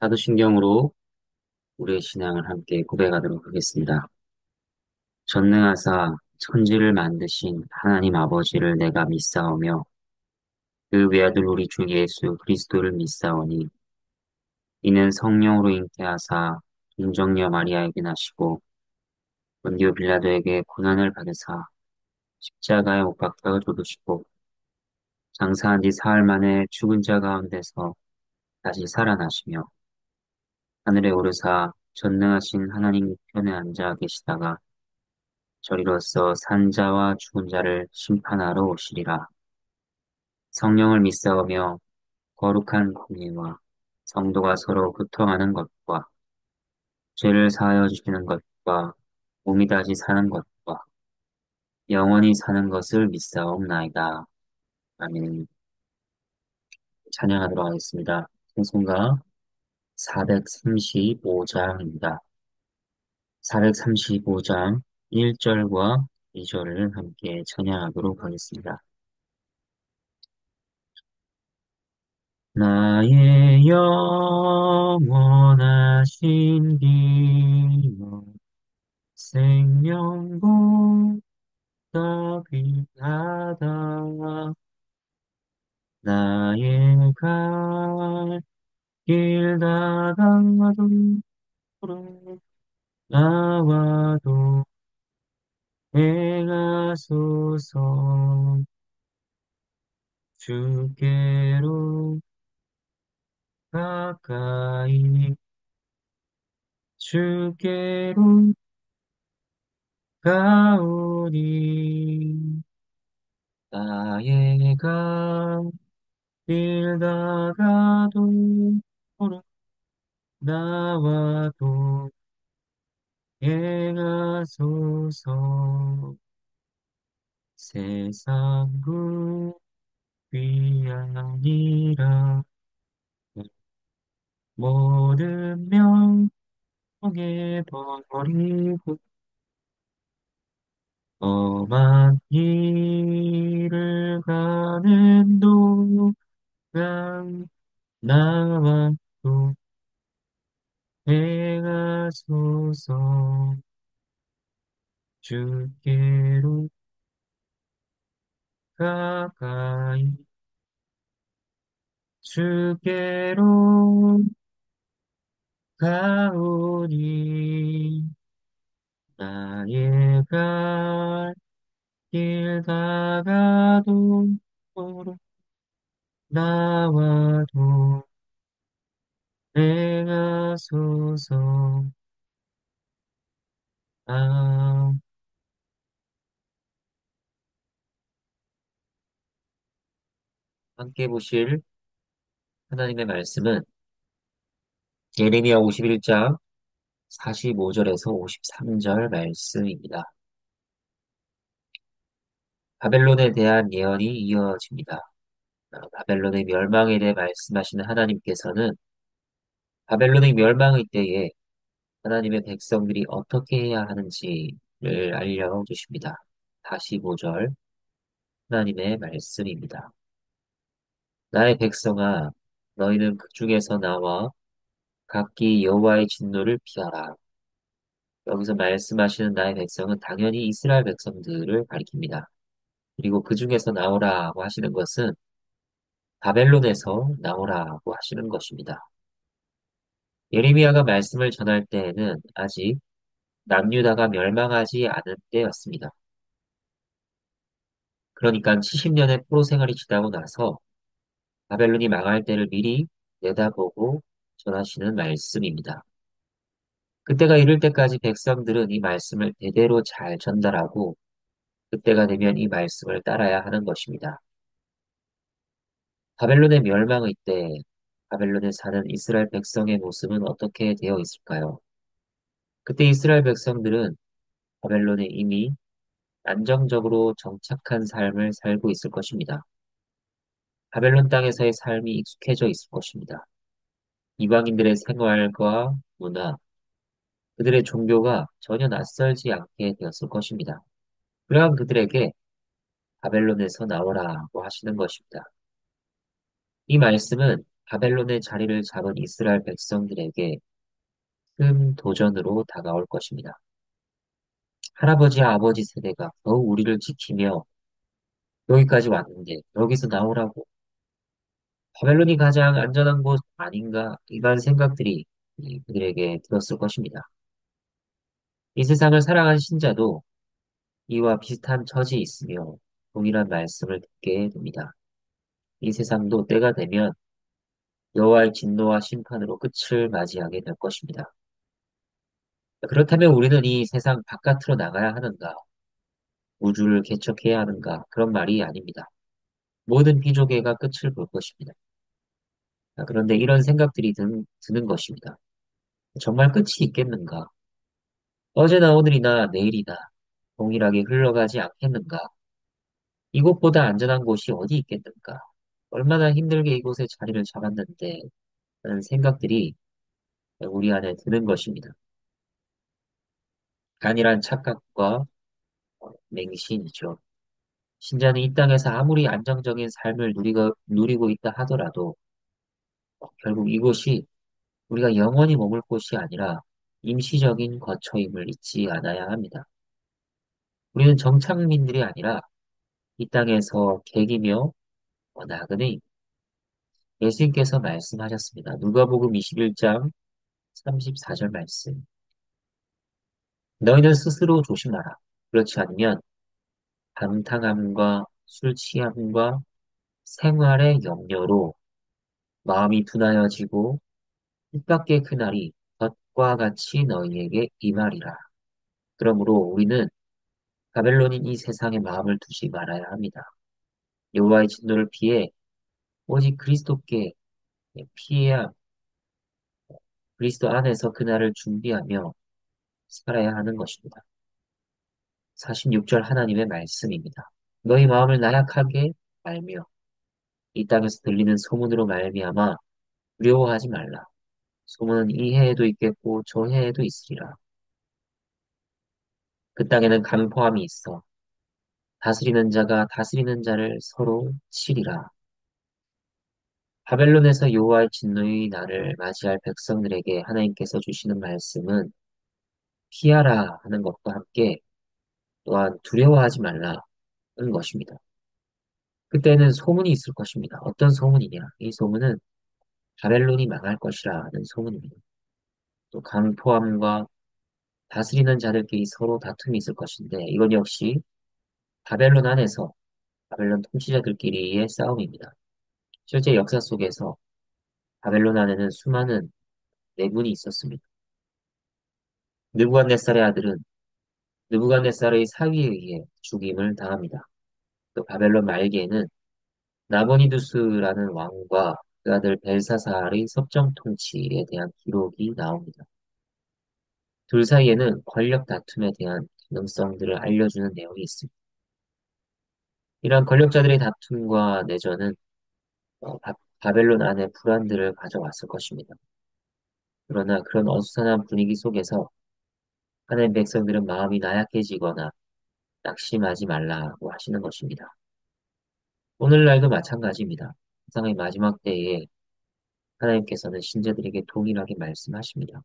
사도신경으로 우리의 신앙을 함께 고백하도록 하겠습니다. 전능하사 천지를 만드신 하나님 아버지를 내가 믿사오며 그 외아들 우리 주 예수 그리스도를 믿사오니 이는 성령으로 잉태하사 동정녀 마리아에게 나시고 본디오 빌라도에게 고난을 받으사 십자가에 못 박혀 죽으시고 장사한 지 사흘 만에 죽은 자 가운데서 다시 살아나시며 하늘에 오르사 전능하신 하나님 편에 앉아 계시다가 저리로서 산자와 죽은 자를 심판하러 오시리라. 성령을 믿사오며 거룩한 공예와 성도가 서로 교통하는 것과 죄를 사하여 주시는 것과 몸이 다시 사는 것과 영원히 사는 것을 믿사옵나이다. 아멘. 찬양하도록 하겠습니다. 찬송가 435장입니다. 435장 1절과 2절을 함께 찬양하도록 하겠습니다. 나의 영원하신 기업 생명보다 귀하다. 나의 갈 길 다가도 나와도 행하소서. 주께로 가까이 주께로 가오니 나의 길 다가도 나와도 행하소서. 세상 구비 아니라 모든 명예 버리고 험한 길을 가는 동안 나와 또 행하소서. 주께로 가까이 주께로 가오니 나의 갈 길 다가도 나와도 행하소서. 아, 함께 보실 하나님의 말씀은 예레미야 51장 45절에서 53절 말씀입니다. 바벨론에 대한 예언이 이어집니다. 바벨론의 멸망에 대해 말씀하시는 하나님께서는 바벨론의 멸망의 때에 하나님의 백성들이 어떻게 해야 하는지를 알려주십니다. 45절 하나님의 말씀입니다. 나의 백성아, 너희는 그 중에서 나와 각기 여호와의 진노를 피하라. 여기서 말씀하시는 나의 백성은 당연히 이스라엘 백성들을 가리킵니다. 그리고 그 중에서 나오라고 하시는 것은 바벨론에서 나오라고 하시는 것입니다. 예레미야가 말씀을 전할 때에는 아직 남유다가 멸망하지 않은 때였습니다. 그러니까 70년의 포로 생활이 지나고 나서 바벨론이 망할 때를 미리 내다보고 전하시는 말씀입니다. 그때가 이를 때까지 백성들은 이 말씀을 대대로 잘 전달하고 그때가 되면 이 말씀을 따라야 하는 것입니다. 바벨론의 멸망의 때 바벨론에 사는 이스라엘 백성의 모습은 어떻게 되어 있을까요? 그때 이스라엘 백성들은 바벨론에 이미 안정적으로 정착한 삶을 살고 있을 것입니다. 바벨론 땅에서의 삶이 익숙해져 있을 것입니다. 이방인들의 생활과 문화, 그들의 종교가 전혀 낯설지 않게 되었을 것입니다. 그러한 그들에게 바벨론에서 나오라고 하시는 것입니다. 이 말씀은 바벨론의 자리를 잡은 이스라엘 백성들에게 큰 도전으로 다가올 것입니다. 할아버지와 아버지 세대가 겨우 우리를 지키며 여기까지 왔는데 여기서 나오라고 바벨론이 가장 안전한 곳 아닌가 이런 생각들이 그들에게 들었을 것입니다. 이 세상을 살아간 신자도 이와 비슷한 처지에 있으며 동일한 말씀을 듣게 됩니다. 이 세상도 때가 되면 여호와의 진노와 심판으로 끝을 맞이하게 될 것입니다. 그렇다면 우리는 이 세상 바깥으로 나가야 하는가? 우주를 개척해야 하는가? 그런 말이 아닙니다. 모든 피조계가 끝을 볼 것입니다. 그런데 이런 생각들이 드는 것입니다. 정말 끝이 있겠는가? 어제나 오늘이나 내일이나 동일하게 흘러가지 않겠는가? 이곳보다 안전한 곳이 어디 있겠는가? 얼마나 힘들게 이곳에 자리를 잡았는데 하는 생각들이 우리 안에 드는 것입니다. 간이란 착각과 맹신이죠. 신자는 이 땅에서 아무리 안정적인 삶을 누리고 있다 하더라도 결국 이곳이 우리가 영원히 머물 곳이 아니라 임시적인 거처임을 잊지 않아야 합니다. 우리는 정착민들이 아니라 이 땅에서 객이며 나그네 예수님께서 말씀하셨습니다. 누가복음 21장 34절 말씀. 너희는 스스로 조심하라. 그렇지 않으면 방탕함과 술 취함과 생활의 염려로 마음이 분하여지고 뜻밖의 그날이 덫과 같이 너희에게 임하리라. 그러므로 우리는 바벨론인 이 세상에 마음을 두지 말아야 합니다. 여호와의 진노를 피해 오직 그리스도께 피해야 그리스도 안에서 그날을 준비하며 살아야 하는 것입니다. 46절 하나님의 말씀입니다. 너희 마음을 나약하게 말며 이 땅에서 들리는 소문으로 말미암아 두려워하지 말라. 소문은 이 해에도 있겠고 저 해에도 있으리라. 그 땅에는 강포함이 있어 다스리는 자가 다스리는 자를 서로 치리라. 바벨론에서 여호와의 진노의 날을 맞이할 백성들에게 하나님께서 주시는 말씀은 피하라 하는 것과 함께 또한 두려워하지 말라는 것입니다. 그때는 소문이 있을 것입니다. 어떤 소문이냐? 이 소문은 바벨론이 망할 것이라는 소문입니다. 또 강포함과 다스리는 자들끼리 서로 다툼이 있을 것인데 이건 역시 바벨론 안에서 바벨론 통치자들끼리의 싸움입니다. 실제 역사 속에서 바벨론 안에는 수많은 내분이 있었습니다. 느부갓네살의 아들은 느부갓네살의 사위에 의해 죽임을 당합니다. 또 바벨론 말기에는 나보니두스라는 왕과 그 아들 벨사살의 섭정 통치에 대한 기록이 나옵니다. 둘 사이에는 권력 다툼에 대한 가능성들을 알려주는 내용이 있습니다. 이러한 권력자들의 다툼과 내전은 바벨론 안에 불안들을 가져왔을 것입니다. 그러나 그런 어수선한 분위기 속에서 하나님 백성들은 마음이 나약해지거나 낙심하지 말라고 하시는 것입니다. 오늘날도 마찬가지입니다. 세상의 마지막 때에 하나님께서는 신자들에게 동일하게 말씀하십니다.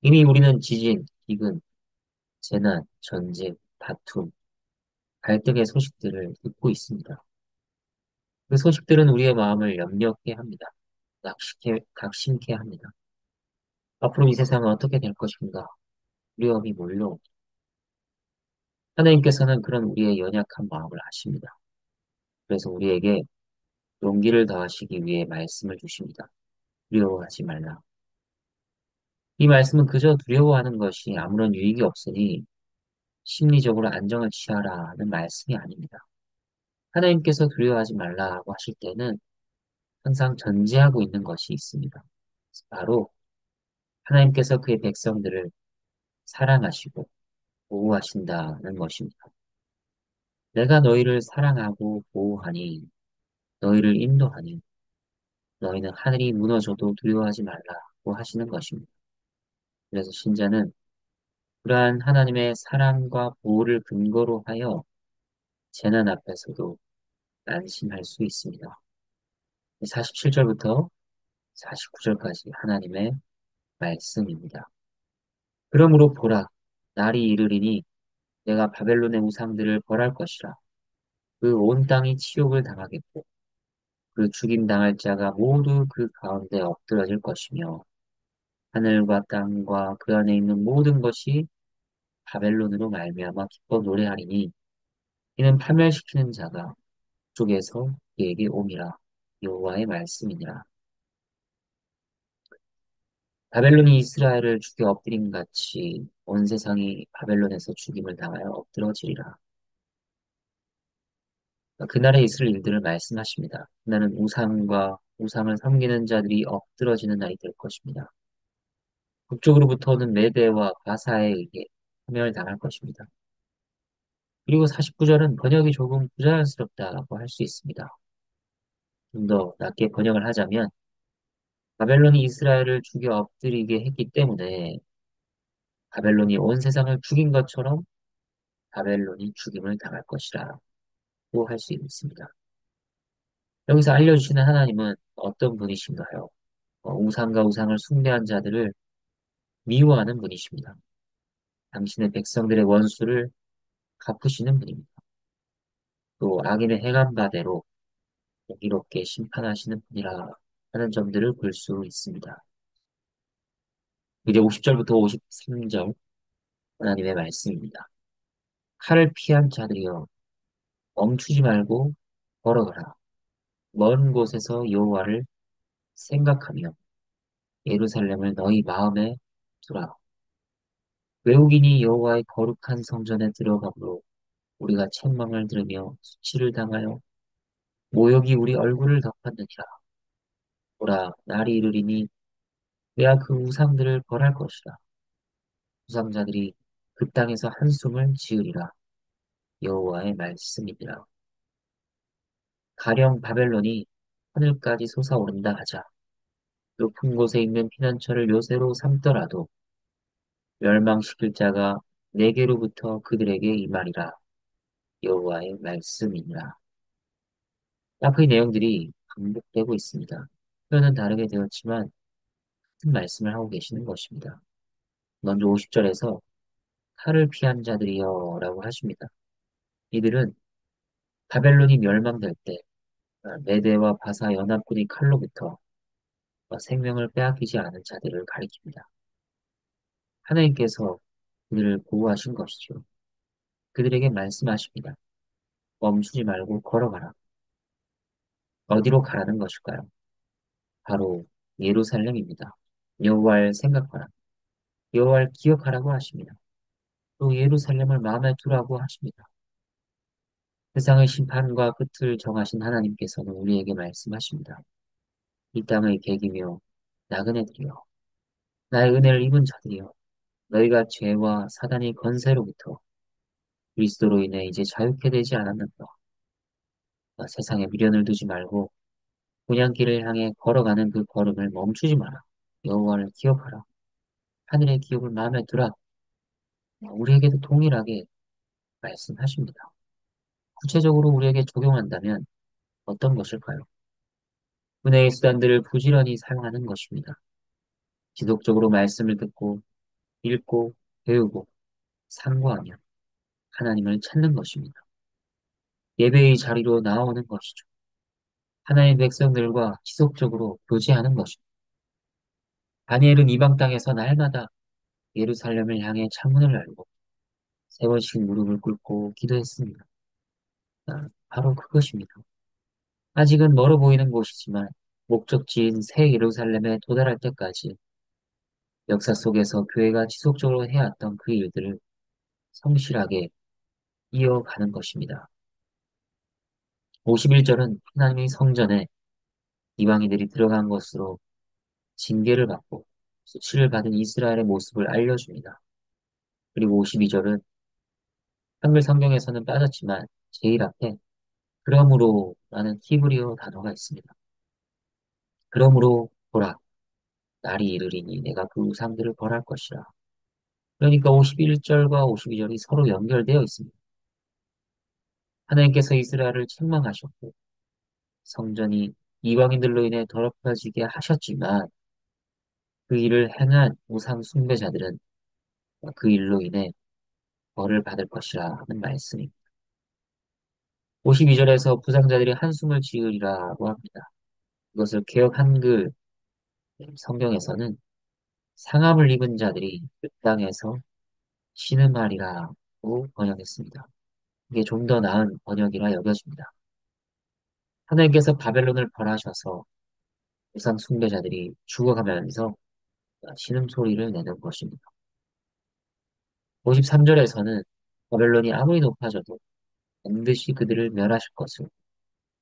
이미 우리는 지진, 기근, 재난, 전쟁, 다툼, 갈등의 소식들을 듣고 있습니다. 그 소식들은 우리의 마음을 염려케 합니다. 각심케 합니다. 앞으로 이 세상은 어떻게 될 것인가? 두려움이 몰려옵니다. 하나님께서는 그런 우리의 연약한 마음을 아십니다. 그래서 우리에게 용기를 더하시기 위해 말씀을 주십니다. 두려워하지 말라. 이 말씀은 그저 두려워하는 것이 아무런 유익이 없으니 심리적으로 안정을 취하라는 말씀이 아닙니다. 하나님께서 두려워하지 말라고 하실 때는 항상 전제하고 있는 것이 있습니다. 바로 하나님께서 그의 백성들을 사랑하시고 보호하신다는 것입니다. 내가 너희를 사랑하고 보호하니 너희를 인도하니 너희는 하늘이 무너져도 두려워하지 말라고 하시는 것입니다. 그래서 신자는 그러한 하나님의 사랑과 보호를 근거로 하여 재난 앞에서도 안심할 수 있습니다. 47절부터 49절까지 하나님의 말씀입니다. 그러므로 보라, 날이 이르리니 내가 바벨론의 우상들을 벌할 것이라. 그 온 땅이 치욕을 당하겠고 그 죽임 당할 자가 모두 그 가운데 엎드러질 것이며 하늘과 땅과 그 안에 있는 모든 것이 바벨론으로 말미암아 기뻐 노래하리니 이는 파멸시키는 자가 쪽에서 그에게 옴이라. 여호와의 말씀이니라. 바벨론이 이스라엘을 죽여 엎드림 같이 온 세상이 바벨론에서 죽임을 당하여 엎드러지리라. 그날에 있을 일들을 말씀하십니다. 그날은 우상을 섬기는 자들이 엎드러지는 날이 될 것입니다. 북쪽으로부터는 메대와 바사에 의해 파멸당할 것입니다. 그리고 49절은 번역이 조금 부자연스럽다고 할 수 있습니다. 좀 더 낮게 번역을 하자면 바벨론이 이스라엘을 죽여 엎드리게 했기 때문에 바벨론이 온 세상을 죽인 것처럼 바벨론이 죽임을 당할 것이라고 할 수 있습니다. 여기서 알려주시는 하나님은 어떤 분이신가요? 우상과 우상을 숭배한 자들을 미워하는 분이십니다. 당신의 백성들의 원수를 갚으시는 분입니다. 또 악인의 행한 바대로 공의롭게 심판하시는 분이라 하는 점들을 볼 수 있습니다. 이제 50절부터 53절 하나님의 말씀입니다. 칼을 피한 자들이여 멈추지 말고 걸어가라. 먼 곳에서 여호와를 생각하며 예루살렘을 너희 마음에 두라. 외국인이 여호와의 거룩한 성전에 들어가므로 우리가 책망을 들으며 수치를 당하여 모욕이 우리 얼굴을 덮었느니라. 보라, 날이 이르리니 내가 그 우상들을 벌할 것이라. 우상자들이 그 땅에서 한숨을 지으리라. 여호와의 말씀이니라. 가령 바벨론이 하늘까지 솟아오른다 하자. 높은 곳에 있는 피난처를 요새로 삼더라도 멸망시킬 자가 내게로부터 그들에게 임하리라. 여호와의 말씀이니라. 앞의 내용들이 반복되고 있습니다. 표현은 다르게 되었지만 같은 말씀을 하고 계시는 것입니다. 먼저 50절에서 칼을 피한 자들이여 라고 하십니다. 이들은 바벨론이 멸망될 때 메대와 바사 연합군이 칼로부터 생명을 빼앗기지 않은 자들을 가리킵니다. 하나님께서 그들을 보호하신 것이죠. 그들에게 말씀하십니다. 멈추지 말고 걸어가라. 어디로 가라는 것일까요? 바로 예루살렘입니다. 여호와를 생각하라. 여호와를 기억하라고 하십니다. 또 예루살렘을 마음에 두라고 하십니다. 세상의 심판과 끝을 정하신 하나님께서는 우리에게 말씀하십니다. 이 땅의 객이며 나그네들이여 나의 은혜를 입은 자들이여 너희가 죄와 사단의 건세로부터 그리스도로 인해 이제 자유케 되지 않았는가. 세상에 미련을 두지 말고 본향길을 향해 걸어가는 그 걸음을 멈추지 마라. 여호와를 기억하라. 하늘의 기억을 마음에 두라. 우리에게도 동일하게 말씀하십니다. 구체적으로 우리에게 적용한다면 어떤 것일까요? 은혜의 수단들을 부지런히 사용하는 것입니다. 지속적으로 말씀을 듣고 읽고 배우고 상고하며 하나님을 찾는 것입니다. 예배의 자리로 나오는 것이죠. 하나님의 백성들과 지속적으로 교제하는 것입니다. 다니엘은 이방 땅에서 날마다 예루살렘을 향해 창문을 열고 세 번씩 무릎을 꿇고 기도했습니다. 바로 그것입니다. 아직은 멀어 보이는 곳이지만 목적지인 새 예루살렘에 도달할 때까지 역사 속에서 교회가 지속적으로 해왔던 그 일들을 성실하게 이어가는 것입니다. 51절은 하나님의 성전에 이방인들이 들어간 것으로 징계를 받고 수치를 받은 이스라엘의 모습을 알려줍니다. 그리고 52절은 한글 성경에서는 빠졌지만 제일 앞에 그러므로 라는 히브리어 단어가 있습니다. 그러므로 보라, 날이 이르리니 내가 그 우상들을 벌할 것이라. 그러니까 51절과 52절이 서로 연결되어 있습니다. 하나님께서 이스라엘을 책망하셨고 성전이 이방인들로 인해 더럽혀지게 하셨지만 그 일을 행한 우상 숭배자들은 그 일로 인해 벌을 받을 것이라 하는 말씀입니다. 52절에서 부상자들이 한숨을 지으리라고 합니다. 이것을 개역 한글 성경에서는 상함을 입은 자들이 그 땅에서 신음하리라고 번역했습니다. 이게 좀 더 나은 번역이라 여겨집니다. 하나님께서 바벨론을 벌하셔서 우상 숭배자들이 죽어가면서 신음소리를 내는 것입니다. 53절에서는 바벨론이 아무리 높아져도 반드시 그들을 멸하실 것을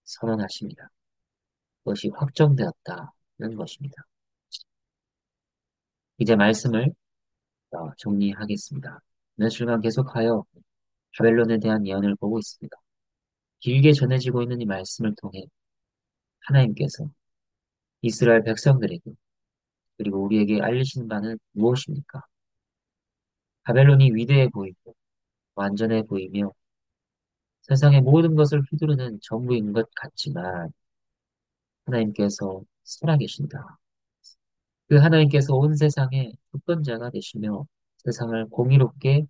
선언하십니다. 그것이 확정되었다는 것입니다. 이제 말씀을 정리하겠습니다. 며칠간 계속하여 바벨론에 대한 예언을 보고 있습니다. 길게 전해지고 있는 이 말씀을 통해 하나님께서 이스라엘 백성들에게 그리고 우리에게 알리신 바는 무엇입니까? 바벨론이 위대해 보이고 완전해 보이며 세상의 모든 것을 휘두르는 전부인 것 같지만 하나님께서 살아계신다. 그 하나님께서 온 세상의 주권자가 되시며 세상을 공의롭게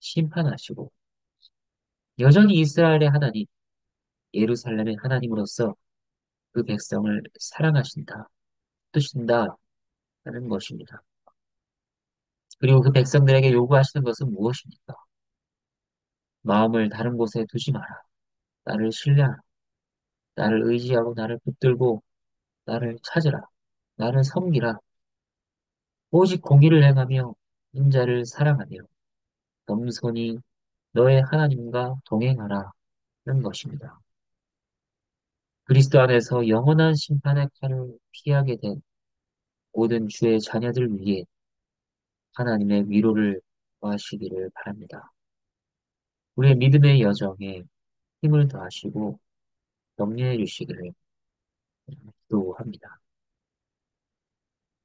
심판하시고 여전히 이스라엘의 하나님, 예루살렘의 하나님으로서 그 백성을 사랑하신다, 뜻신다 하는 것입니다. 그리고 그 백성들에게 요구하시는 것은 무엇입니까? 마음을 다른 곳에 두지 마라. 나를 신뢰하라. 나를 의지하고 나를 붙들고 나를 찾으라. 나를 섬기라. 오직 공의를 행하며 인자를 사랑하며 겸손히 너의 하나님과 동행하라는 것입니다. 그리스도 안에서 영원한 심판의 칼을 피하게 된 모든 주의 자녀들 위해 하나님의 위로를 더하시기를 바랍니다. 우리의 믿음의 여정에 힘을 더하시고 격려해 주시기를 기도합니다.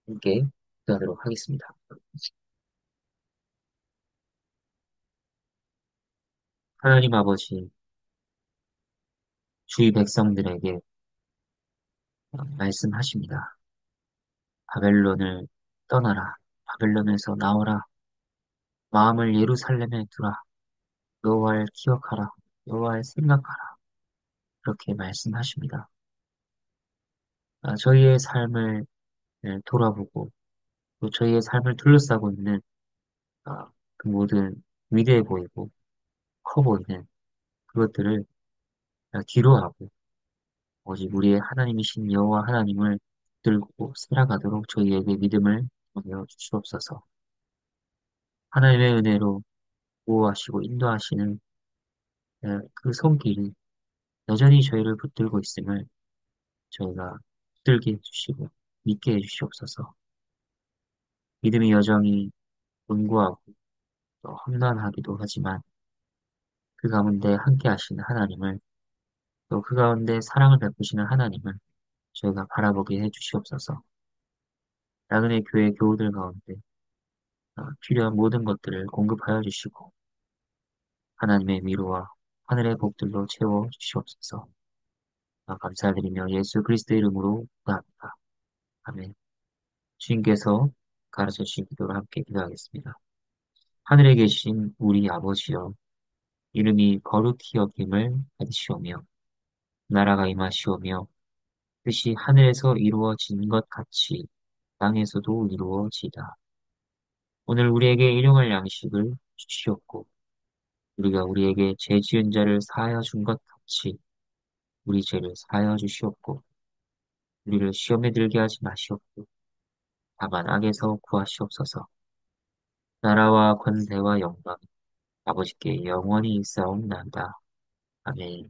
함께 기도하도록 하겠습니다. 하나님 아버지, 주의 백성들에게 말씀하십니다. 바벨론을 떠나라. 바벨론에서 나오라. 마음을 예루살렘에 두라. 여호와를 기억하라. 여호와를 생각하라. 그렇게 말씀하십니다. 저희의 삶을 돌아보고 또 저희의 삶을 둘러싸고 있는 아, 그 모든 위대해 보이고 커 보이는 그것들을 뒤로하고 오직 우리의 하나님이신 여호와 하나님을 들고 살아가도록 저희에게 믿음을 보여 주시옵소서. 하나님의 은혜로 보호하시고 인도하시는 그 손길이 여전히 저희를 붙들고 있음을 저희가 붙들게 해주시고 믿게 해주시옵소서. 믿음의 여정이 곤고하고 또 험난하기도 하지만 그 가운데 함께 하시는 하나님을 또 그 가운데 사랑을 베푸시는 하나님을 저희가 바라보게 해주시옵소서. 나그네 교회 교우들 가운데 필요한 모든 것들을 공급하여 주시고 하나님의 위로와 하늘의 복들로 채워 주시옵소서. 감사드리며 예수 그리스도의 이름으로 기도합니다. 아멘. 주님께서 가르쳐 주신 기도를 함께 기도하겠습니다. 하늘에 계신 우리 아버지여, 이름이 거룩히 여김을 받으시오며, 나라가 임하시오며, 뜻이 하늘에서 이루어진 것 같이 땅에서도 이루어지이다. 오늘 우리에게 일용할 양식을 주시옵고, 우리가 우리에게 죄 지은 자를 사하여 준 것 같이 우리 죄를 사하여 주시옵고, 우리를 시험에 들게 하지 마시옵고, 다만 악에서 구하시옵소서. 나라와 권세와 영광, 아버지께 영원히 있사옵나이다. 아멘.